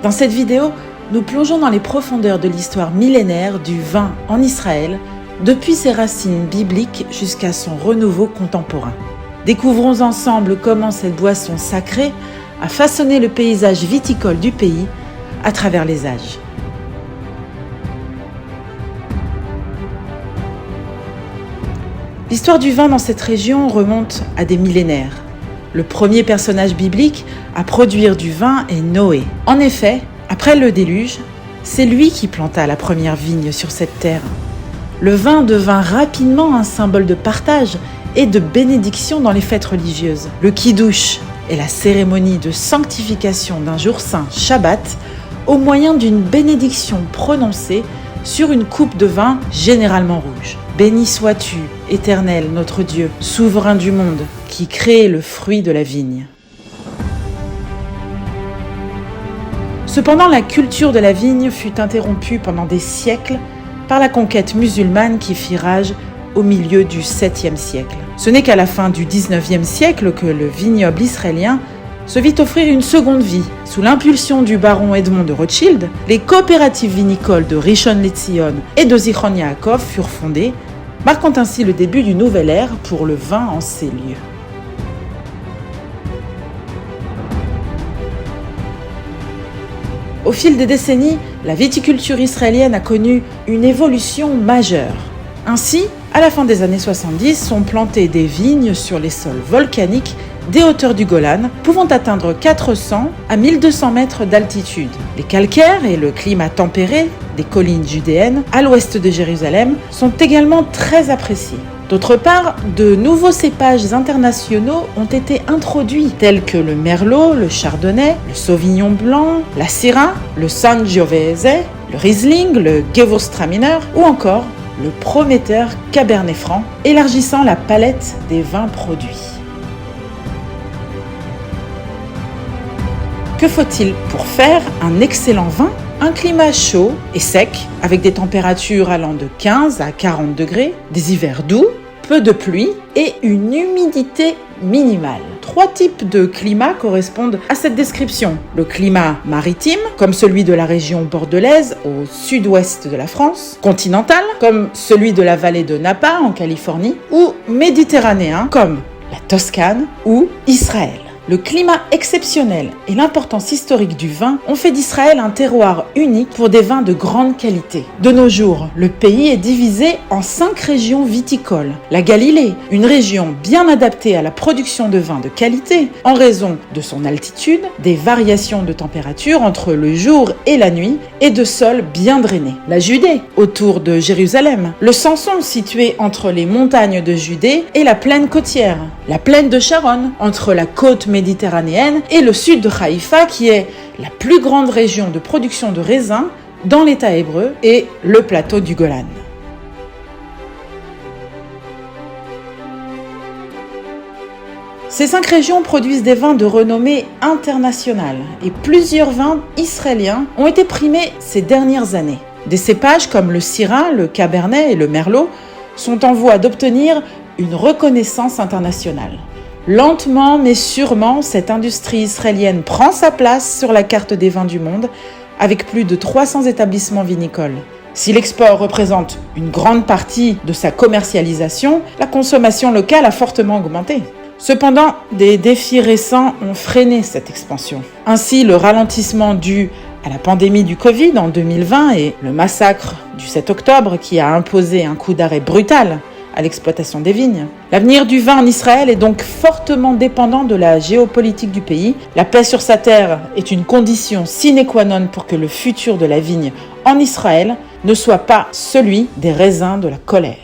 Dans cette vidéo, nous plongeons dans les profondeurs de l'histoire millénaire du vin en Israël, depuis ses racines bibliques jusqu'à son renouveau contemporain. Découvrons ensemble comment cette boisson sacrée a façonné le paysage viticole du pays à travers les âges. L'histoire du vin dans cette région remonte à des millénaires. Le premier personnage biblique à produire du vin est Noé. En effet, après le déluge, c'est lui qui planta la première vigne sur cette terre. Le vin devint rapidement un symbole de partage et de bénédiction dans les fêtes religieuses. Le Kiddush est la cérémonie de sanctification d'un jour saint, Shabbat, au moyen d'une bénédiction prononcée sur une coupe de vin généralement rouge. Béni sois-tu, Éternel, notre Dieu, souverain du monde, qui crée le fruit de la vigne. Cependant, la culture de la vigne fut interrompue pendant des siècles par la conquête musulmane qui fit rage au milieu du 7e siècle. Ce n'est qu'à la fin du 19e siècle que le vignoble israélien se vit offrir une seconde vie. Sous l'impulsion du baron Edmond de Rothschild, les coopératives vinicoles de Rishon LeZion et de Zichron Yaakov furent fondées, marquant ainsi le début d'une nouvelle ère pour le vin en ces lieux. Au fil des décennies, la viticulture israélienne a connu une évolution majeure. Ainsi, à la fin des années 70, sont plantées des vignes sur les sols volcaniques des hauteurs du Golan, pouvant atteindre 400 à 1200 mètres d'altitude. Les calcaires et le climat tempéré des collines judéennes à l'ouest de Jérusalem sont également très appréciés. D'autre part, de nouveaux cépages internationaux ont été introduits, tels que le Merlot, le Chardonnay, le Sauvignon blanc, la Syrah, le Sangiovese, le Riesling, le Gewürztraminer ou encore le prometteur Cabernet Franc, élargissant la palette des vins produits. Que faut-il pour faire un excellent vin ? Un climat chaud et sec, avec des températures allant de 15 à 40 degrés, des hivers doux, peu de pluie et une humidité minimale. 3 types de climats correspondent à cette description. Le climat maritime, comme celui de la région bordelaise au sud-ouest de la France, continental, comme celui de la vallée de Napa en Californie, ou méditerranéen, comme la Toscane ou Israël. Le climat exceptionnel et l'importance historique du vin ont fait d'Israël un terroir unique pour des vins de grande qualité. De nos jours, le pays est divisé en 5 régions viticoles. La Galilée, une région bien adaptée à la production de vins de qualité en raison de son altitude, des variations de température entre le jour et la nuit et de sols bien drainés. La Judée, autour de Jérusalem. Le Samson, situé entre les montagnes de Judée et la plaine côtière. La plaine de Sharon, entre la côte méditerranéenne et le sud de Haïfa, qui est la plus grande région de production de raisins dans l'État hébreu, et le plateau du Golan. Ces 5 régions produisent des vins de renommée internationale et plusieurs vins israéliens ont été primés ces dernières années. Des cépages comme le Syrah, le Cabernet et le Merlot sont en voie d'obtenir une reconnaissance internationale. Lentement mais sûrement, cette industrie israélienne prend sa place sur la carte des vins du monde avec plus de 300 établissements vinicoles. Si l'export représente une grande partie de sa commercialisation, la consommation locale a fortement augmenté. Cependant, des défis récents ont freiné cette expansion. Ainsi, le ralentissement dû à la pandémie du Covid en 2020 et le massacre du 7 octobre qui a imposé un coup d'arrêt brutal à l'exploitation des vignes. L'avenir du vin en Israël est donc fortement dépendant de la géopolitique du pays. La paix sur sa terre est une condition sine qua non pour que le futur de la vigne en Israël ne soit pas celui des raisins de la colère.